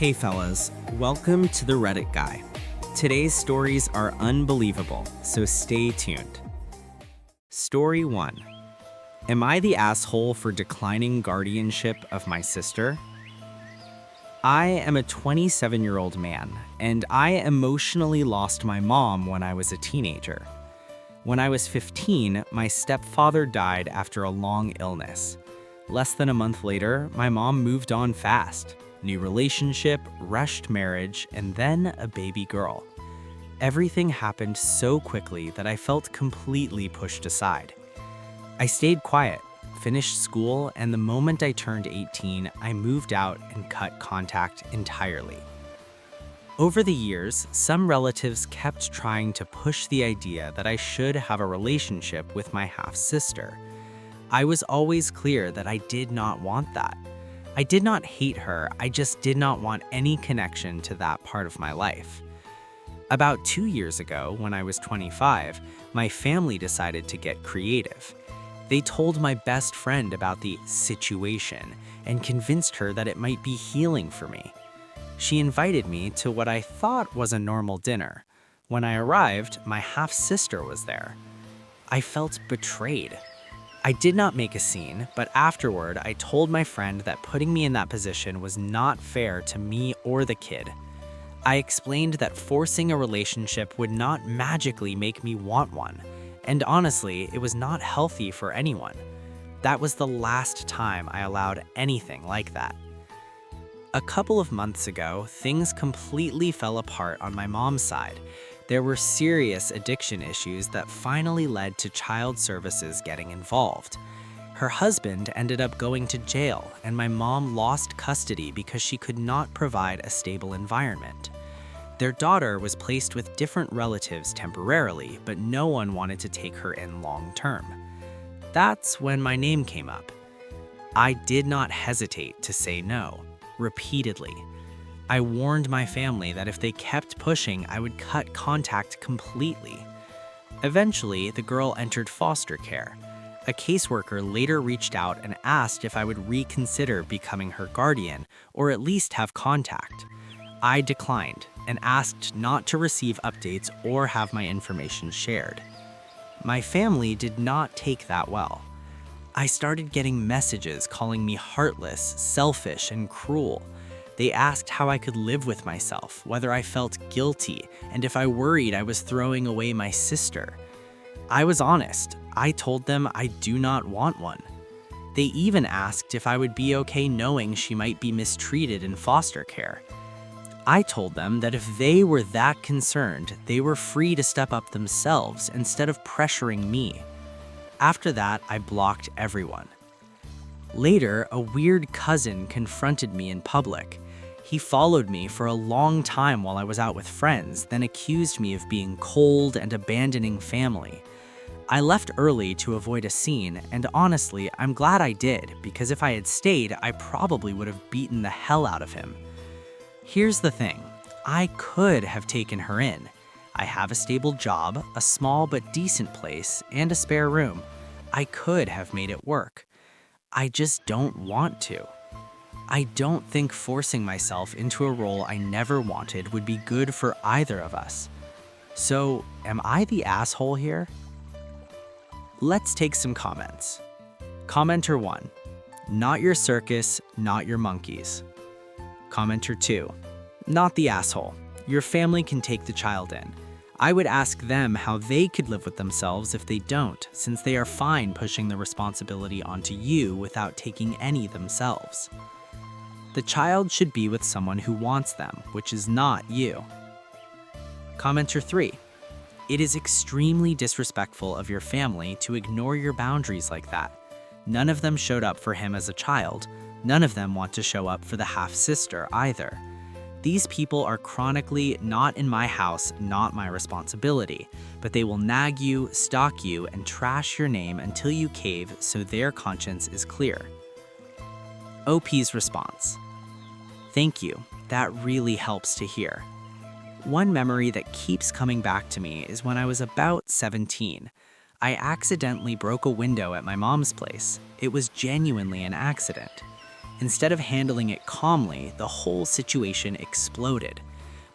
Hey fellas, welcome to the Reddit Guy. Today's stories are unbelievable, so stay tuned. Story 1. Am I the asshole for declining guardianship of my sister? I am a 27-year-old man, and I emotionally lost my mom when I was a teenager. When I was 15, my stepfather died after a long illness. Less than a month later, my mom moved on fast. New relationship, rushed marriage, and then a baby girl. Everything happened so quickly that I felt completely pushed aside. I stayed quiet, finished school, and the moment I turned 18, I moved out and cut contact entirely. Over the years, some relatives kept trying to push the idea that I should have a relationship with my half-sister. I was always clear that I did not want that. I did not hate her, I just did not want any connection to that part of my life. About 2 years ago, when I was 25, my family decided to get creative. They told my best friend about the situation and convinced her that it might be healing for me. She invited me to what I thought was a normal dinner. When I arrived, my half-sister was there. I felt betrayed. I did not make a scene, but afterward, I told my friend that putting me in that position was not fair to me or the kid. I explained that forcing a relationship would not magically make me want one, and honestly, it was not healthy for anyone. That was the last time I allowed anything like that. A couple of months ago, things completely fell apart on my mom's side. There were serious addiction issues that finally led to child services getting involved. Her husband ended up going to jail, and my mom lost custody because she could not provide a stable environment. Their daughter was placed with different relatives temporarily, but no one wanted to take her in long term. That's when my name came up. I did not hesitate to say no, repeatedly. I warned my family that if they kept pushing, I would cut contact completely. Eventually, the girl entered foster care. A caseworker later reached out and asked if I would reconsider becoming her guardian, or at least have contact. I declined and asked not to receive updates or have my information shared. My family did not take that well. I started getting messages calling me heartless, selfish, and cruel. They asked how I could live with myself, whether I felt guilty, and if I worried I was throwing away my sister. I was honest. I told them I do not want one. They even asked if I would be okay knowing she might be mistreated in foster care. I told them that if they were that concerned, they were free to step up themselves instead of pressuring me. After that, I blocked everyone. Later, a weird cousin confronted me in public. He followed me for a long time while I was out with friends, then accused me of being cold and abandoning family. I left early to avoid a scene, and honestly, I'm glad I did, because if I had stayed, I probably would have beaten the hell out of him. Here's the thing, I could have taken her in. I have a stable job, a small but decent place, and a spare room. I could have made it work. I just don't want to. I don't think forcing myself into a role I never wanted would be good for either of us. So, am I the asshole here? Let's take some comments. Commenter 1. Not your circus, not your monkeys. Commenter 2. Not the asshole. Your family can take the child in. I would ask them how they could live with themselves if they don't, since they are fine pushing the responsibility onto you without taking any themselves. The child should be with someone who wants them, which is not you. Commenter 3. It is extremely disrespectful of your family to ignore your boundaries like that. None of them showed up for him as a child. None of them want to show up for the half-sister either. These people are chronically not in my house, not my responsibility, but they will nag you, stalk you, and trash your name until you cave so their conscience is clear. OP's response. Thank you, that really helps to hear. One memory that keeps coming back to me is when I was about 17. I accidentally broke a window at my mom's place. It was genuinely an accident. Instead of handling it calmly, the whole situation exploded.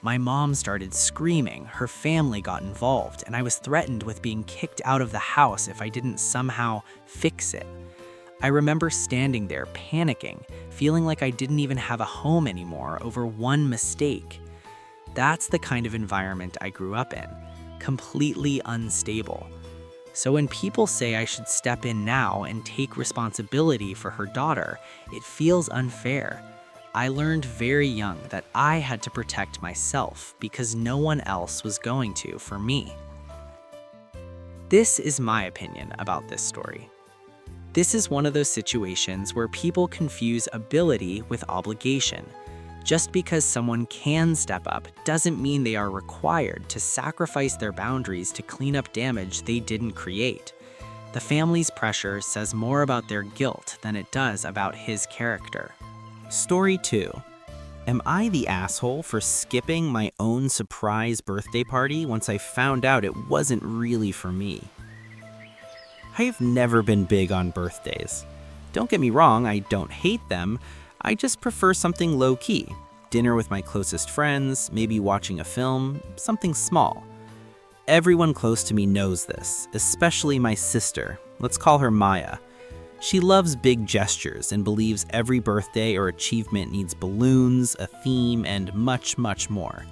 My mom started screaming, her family got involved, and I was threatened with being kicked out of the house if I didn't somehow fix it. I remember standing there panicking, feeling like I didn't even have a home anymore over one mistake. That's the kind of environment I grew up in, completely unstable. So when people say I should step in now and take responsibility for her daughter, it feels unfair. I learned very young that I had to protect myself because no one else was going to for me. This is my opinion about this story. This is one of those situations where people confuse ability with obligation. Just because someone can step up doesn't mean they are required to sacrifice their boundaries to clean up damage they didn't create. The family's pressure says more about their guilt than it does about his character. Story 2. Am I the asshole for skipping my own surprise birthday party once I found out it wasn't really for me? I've never been big on birthdays. Don't get me wrong, I don't hate them. I just prefer something low-key. Dinner with my closest friends, maybe watching a film, something small. Everyone close to me knows this, especially my sister. Let's call her Maya. She loves big gestures and believes every birthday or achievement needs balloons, a theme, and much, much more.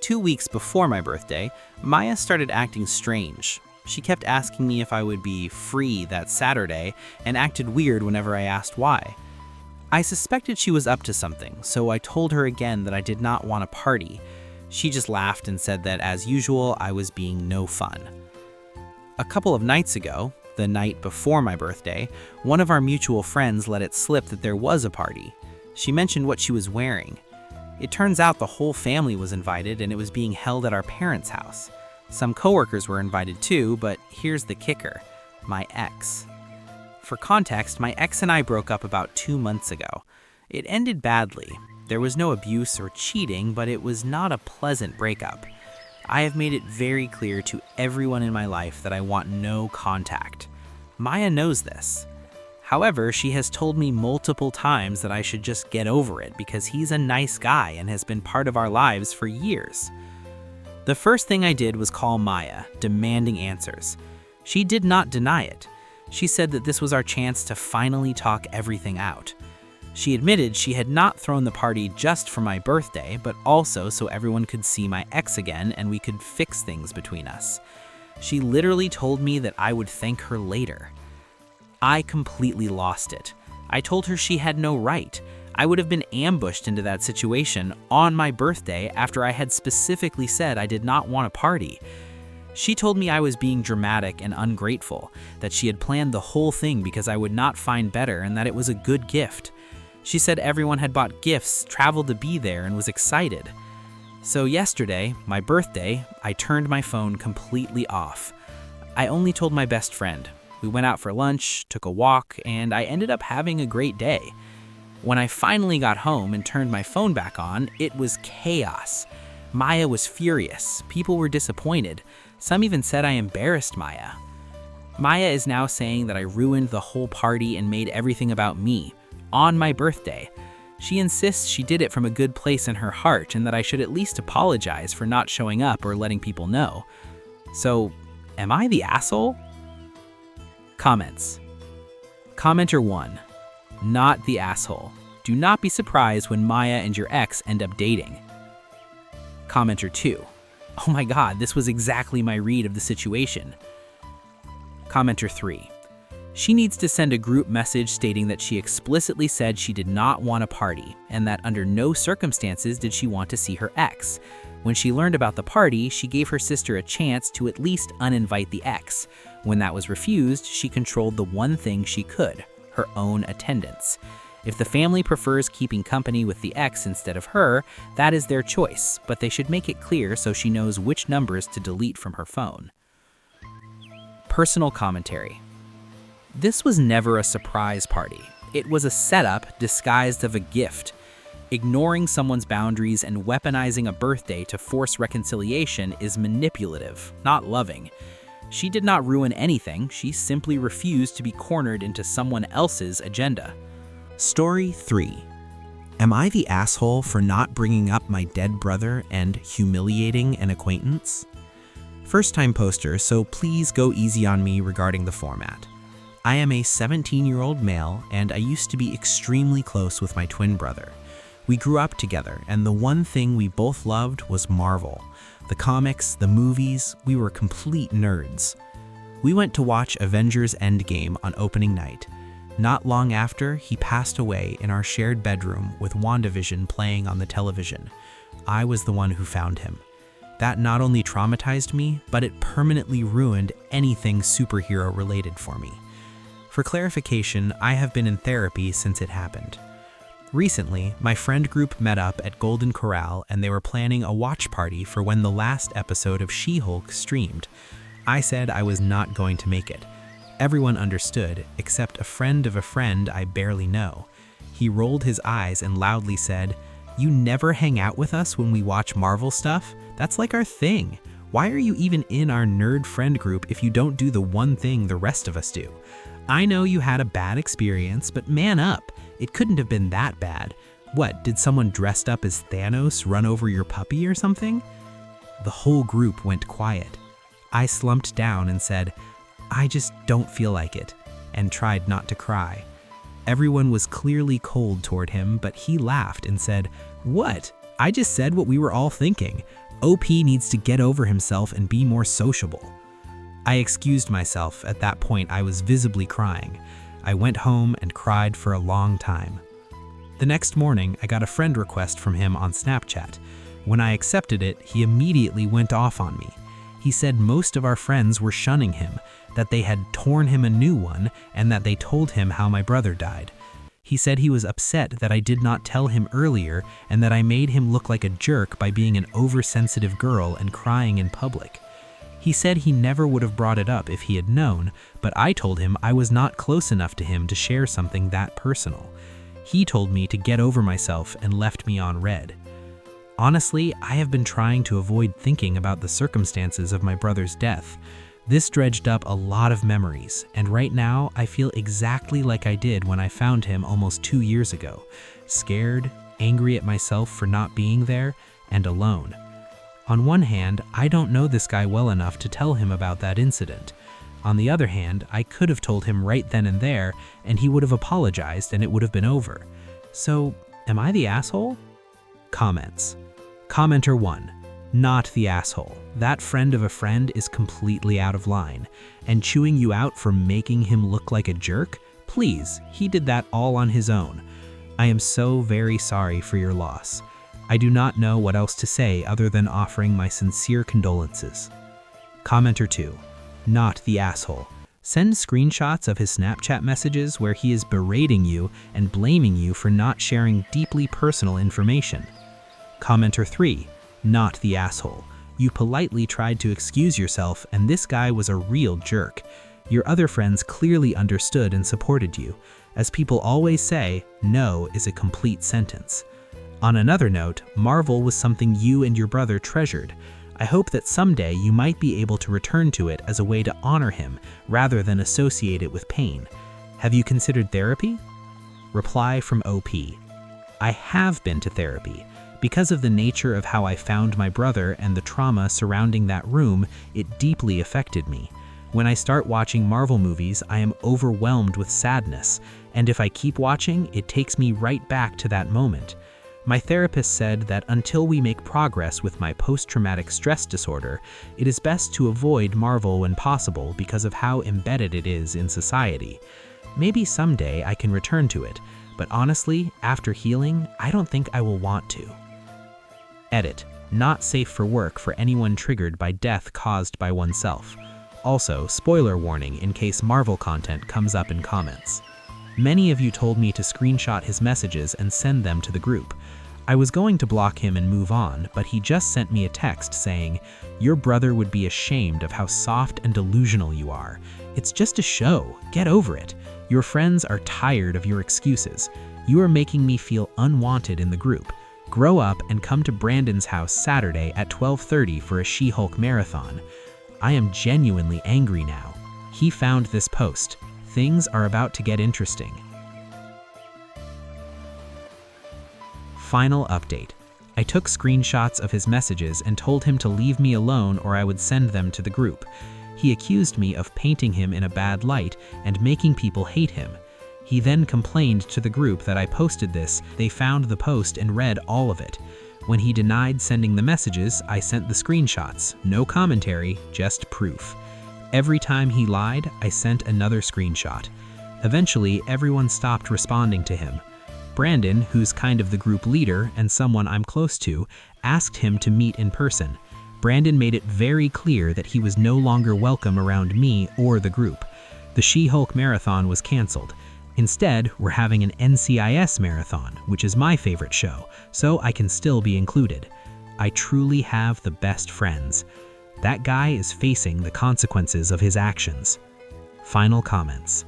2 weeks before my birthday, Maya started acting strange. She kept asking me if I would be free that Saturday and acted weird whenever I asked why. I suspected she was up to something, so I told her again that I did not want a party. She just laughed and said that, as usual, I was being no fun. A couple of nights ago, the night before my birthday, one of our mutual friends let it slip that there was a party. She mentioned what she was wearing. It turns out the whole family was invited and it was being held at our parents' house. Some coworkers were invited too, but here's the kicker: my ex. For context, my ex and I broke up about 2 months ago. It ended badly. There was no abuse or cheating, but it was not a pleasant breakup. I have made it very clear to everyone in my life that I want no contact. Maya knows this. However, she has told me multiple times that I should just get over it because he's a nice guy and has been part of our lives for years. The first thing I did was call Maya, demanding answers. She did not deny it. She said that this was our chance to finally talk everything out. She admitted she had not thrown the party just for my birthday, but also so everyone could see my ex again and we could fix things between us. She literally told me that I would thank her later. I completely lost it. I told her she had no right. I would have been ambushed into that situation on my birthday after I had specifically said I did not want a party. She told me I was being dramatic and ungrateful, that she had planned the whole thing because I would not find better and that it was a good gift. She said everyone had bought gifts, traveled to be there, and was excited. So yesterday, my birthday, I turned my phone completely off. I only told my best friend. We went out for lunch, took a walk, and I ended up having a great day. When I finally got home and turned my phone back on, it was chaos. Maya was furious. People were disappointed. Some even said I embarrassed Maya. Maya is now saying that I ruined the whole party and made everything about me. On my birthday. She insists she did it from a good place in her heart and that I should at least apologize for not showing up or letting people know. So, am I the asshole? Comments. Commenter 1. Not the asshole. Do not be surprised when Maya and your ex end up dating. Commenter 2. Oh my god, this was exactly my read of the situation. Commenter 3. She needs to send a group message stating that she explicitly said she did not want a party and that under no circumstances did she want to see her ex. When she learned about the party, she gave her sister a chance to at least uninvite the ex. When that was refused, she controlled the one thing she could, her own attendance. If the family prefers keeping company with the ex instead of her, that is their choice, but they should make it clear so she knows which numbers to delete from her phone. Personal commentary. This was never a surprise party. It was a setup disguised as a gift. Ignoring someone's boundaries and weaponizing a birthday to force reconciliation is manipulative, not loving. She did not ruin anything, she simply refused to be cornered into someone else's agenda. Story 3. Am I the asshole for not bringing up my dead brother and humiliating an acquaintance? First-time poster, so please go easy on me regarding the format. I am a 17-year-old male, and I used to be extremely close with my twin brother. We grew up together, and the one thing we both loved was Marvel. The comics, the movies, we were complete nerds. We went to watch Avengers Endgame on opening night. Not long after, he passed away in our shared bedroom with WandaVision playing on the television. I was the one who found him. That not only traumatized me, but it permanently ruined anything superhero related for me. For clarification, I have been in therapy since it happened. Recently, my friend group met up at Golden Corral and they were planning a watch party for when the last episode of She-Hulk streamed. I said I was not going to make it. Everyone understood, except a friend of a friend I barely know. He rolled his eyes and loudly said, "You never hang out with us when we watch Marvel stuff? That's like our thing. Why are you even in our nerd friend group if you don't do the one thing the rest of us do? I know you had a bad experience, but man up. It couldn't have been that bad. What, did someone dressed up as Thanos run over your puppy or something?" The whole group went quiet. I slumped down and said, "I just don't feel like it," and tried not to cry. Everyone was clearly cold toward him, but he laughed and said, "What? I just said what we were all thinking. OP needs to get over himself and be more sociable." I excused myself. At that point, I was visibly crying. I went home and cried for a long time. The next morning, I got a friend request from him on Snapchat. When I accepted it, he immediately went off on me. He said most of our friends were shunning him, that they had torn him a new one, and that they told him how my brother died. He said he was upset that I did not tell him earlier and that I made him look like a jerk by being an oversensitive girl and crying in public. He said he never would have brought it up if he had known, but I told him I was not close enough to him to share something that personal. He told me to get over myself and left me on red. Honestly, I have been trying to avoid thinking about the circumstances of my brother's death. This dredged up a lot of memories, and right now I feel exactly like I did when I found him almost 2 years ago. Scared, angry at myself for not being there, and alone. On one hand, I don't know this guy well enough to tell him about that incident. On the other hand, I could have told him right then and there, and he would have apologized and it would have been over. So, am I the asshole? Comments. Commenter 1. Not the asshole. That friend of a friend is completely out of line. And chewing you out for making him look like a jerk? Please, he did that all on his own. I am so very sorry for your loss. I do not know what else to say other than offering my sincere condolences. Commenter 2. Not the asshole. Send screenshots of his Snapchat messages where he is berating you and blaming you for not sharing deeply personal information. Commenter 3. Not the asshole. You politely tried to excuse yourself and this guy was a real jerk. Your other friends clearly understood and supported you. As people always say, no is a complete sentence. On another note, Marvel was something you and your brother treasured. I hope that someday you might be able to return to it as a way to honor him rather than associate it with pain. Have you considered therapy? Reply from OP. I have been to therapy. Because of the nature of how I found my brother and the trauma surrounding that room, it deeply affected me. When I start watching Marvel movies, I am overwhelmed with sadness, and if I keep watching, it takes me right back to that moment. My therapist said that until we make progress with my post-traumatic stress disorder, it is best to avoid Marvel when possible because of how embedded it is in society. Maybe someday I can return to it, but honestly, after healing, I don't think I will want to. Edit. Not safe for work for anyone triggered by death caused by oneself. Also, spoiler warning in case Marvel content comes up in comments. Many of you told me to screenshot his messages and send them to the group. I was going to block him and move on, but he just sent me a text saying, "Your brother would be ashamed of how soft and delusional you are. It's just a show. Get over it. Your friends are tired of your excuses. You are making me feel unwanted in the group. Grow up and come to Brandon's house Saturday at 12:30 for a She-Hulk marathon." I am genuinely angry now. He found this post. Things are about to get interesting. Final update. I took screenshots of his messages and told him to leave me alone or I would send them to the group. He accused me of painting him in a bad light and making people hate him. He then complained to the group that I posted this. They found the post and read all of it. When he denied sending the messages, I sent the screenshots. No commentary, just proof. Every time he lied, I sent another screenshot. Eventually, everyone stopped responding to him. Brandon, who's kind of the group leader and someone I'm close to, asked him to meet in person. Brandon made it very clear that he was no longer welcome around me or the group. The She-Hulk marathon was canceled. Instead, we're having an NCIS marathon, which is my favorite show, so I can still be included. I truly have the best friends. That guy is facing the consequences of his actions. Final comments.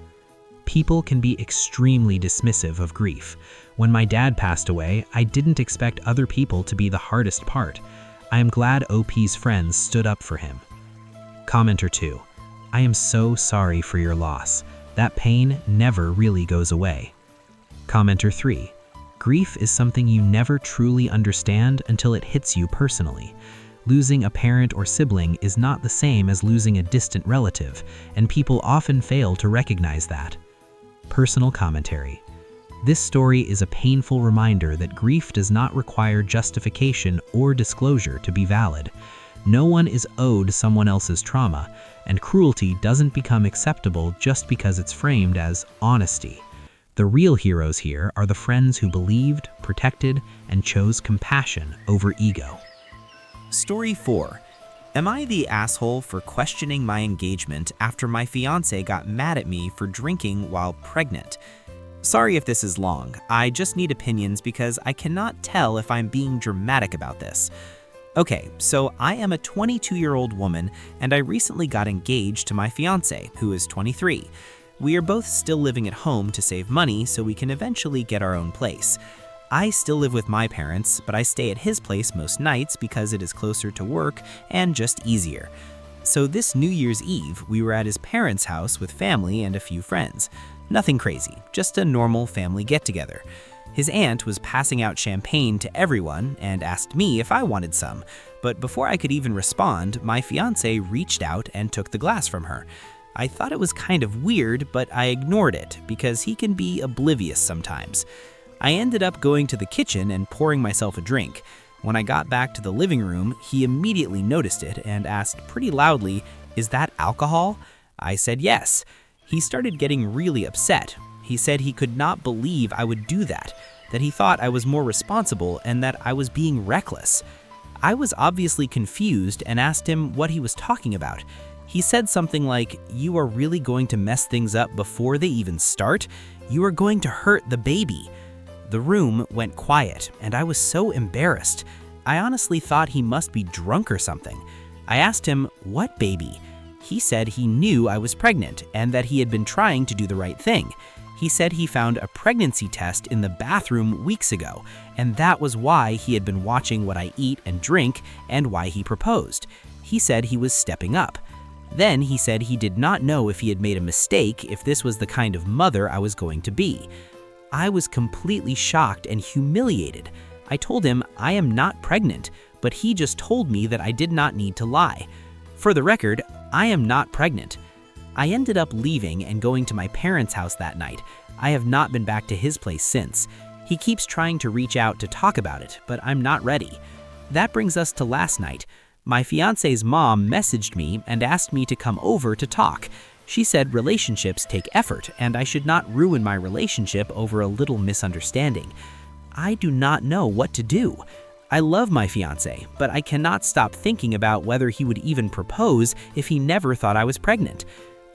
People can be extremely dismissive of grief. When my dad passed away, I didn't expect other people to be the hardest part. I am glad OP's friends stood up for him. Commenter 2. I am so sorry for your loss. That pain never really goes away. Commenter 3. Grief is something you never truly understand until it hits you personally. Losing a parent or sibling is not the same as losing a distant relative, and people often fail to recognize that. Personal commentary. This story is a painful reminder that grief does not require justification or disclosure to be valid. No one is owed someone else's trauma, and cruelty doesn't become acceptable just because it's framed as honesty. The real heroes here are the friends who believed, protected, and chose compassion over ego. Story 4. Am I the asshole for questioning my engagement after my fiancé got mad at me for drinking while pregnant? Sorry if this is long. I just need opinions because I cannot tell if I'm being dramatic about this. Okay, so I am a 22-year-old woman and I recently got engaged to my fiancé, who is 23. We are both still living at home to save money so we can eventually get our own place. I still live with my parents, but I stay at his place most nights because it is closer to work and just easier. So this New Year's Eve, we were at his parents' house with family and a few friends. Nothing crazy, just a normal family get-together. His aunt was passing out champagne to everyone and asked me if I wanted some, but before I could even respond, my fiancé reached out and took the glass from her. I thought it was kind of weird, but I ignored it because he can be oblivious sometimes. I ended up going to the kitchen and pouring myself a drink. When I got back to the living room, he immediately noticed it and asked pretty loudly, "Is that alcohol?" I said yes. He started getting really upset. He said he could not believe I would do that he thought I was more responsible and that I was being reckless. I was obviously confused and asked him what he was talking about. He said something like, "You are really going to mess things up before they even start? You are going to hurt the baby." The room went quiet, and I was so embarrassed. I honestly thought he must be drunk or something. I asked him, "What baby?" He said he knew I was pregnant and that he had been trying to do the right thing. He said he found a pregnancy test in the bathroom weeks ago, and that was why he had been watching what I eat and drink and why he proposed. He said he was stepping up. Then he said he did not know if he had made a mistake, if this was the kind of mother I was going to be. I was completely shocked and humiliated. I told him I am not pregnant, but he just told me that I did not need to lie. For the record, I am not pregnant. I ended up leaving and going to my parents' house that night. I have not been back to his place since. He keeps trying to reach out to talk about it, but I'm not ready. That brings us to last night. My fiancé's mom messaged me and asked me to come over to talk. She said relationships take effort and I should not ruin my relationship over a little misunderstanding. I do not know what to do. I love my fiancé, but I cannot stop thinking about whether he would even propose if he never thought I was pregnant.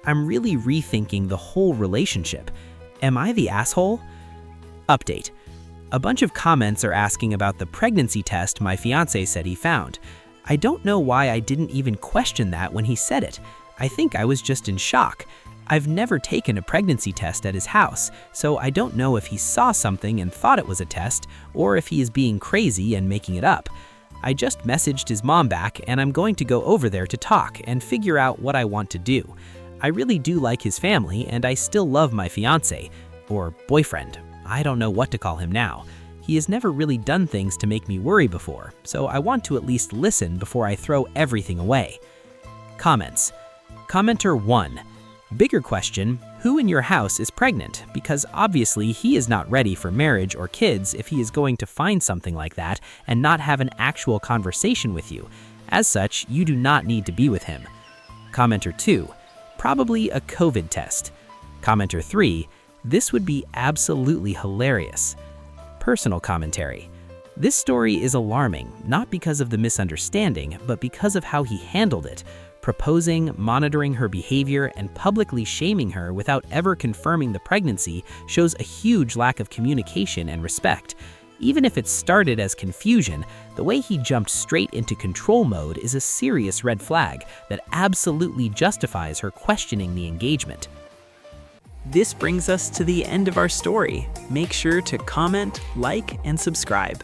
I'm really rethinking the whole relationship. Am I the asshole? Update. A bunch of comments are asking about the pregnancy test my fiancé said he found. I don't know why I didn't even question that when he said it. I think I was just in shock. I've never taken a pregnancy test at his house, so I don't know if he saw something and thought it was a test, or if he is being crazy and making it up. I just messaged his mom back and I'm going to go over there to talk and figure out what I want to do. I really do like his family and I still love my fiancé, or boyfriend. I don't know what to call him now. He He has never really done things to make me worry before, so I want to at least listen before I throw everything away. Comments. Commenter 1. Bigger question, who in your house is pregnant? Because obviously he is not ready for marriage or kids if he is going to find something like that and not have an actual conversation with you. As such, you do not need to be with him. Commenter 2. Probably a COVID test. Commenter 3. This would be absolutely hilarious. Personal commentary. This story is alarming, not because of the misunderstanding, but because of how he handled it. Proposing, monitoring her behavior, and publicly shaming her without ever confirming the pregnancy shows a huge lack of communication and respect. Even if it started as confusion, the way he jumped straight into control mode is a serious red flag that absolutely justifies her questioning the engagement. This brings us to the end of our story. Make sure to comment, like, and subscribe.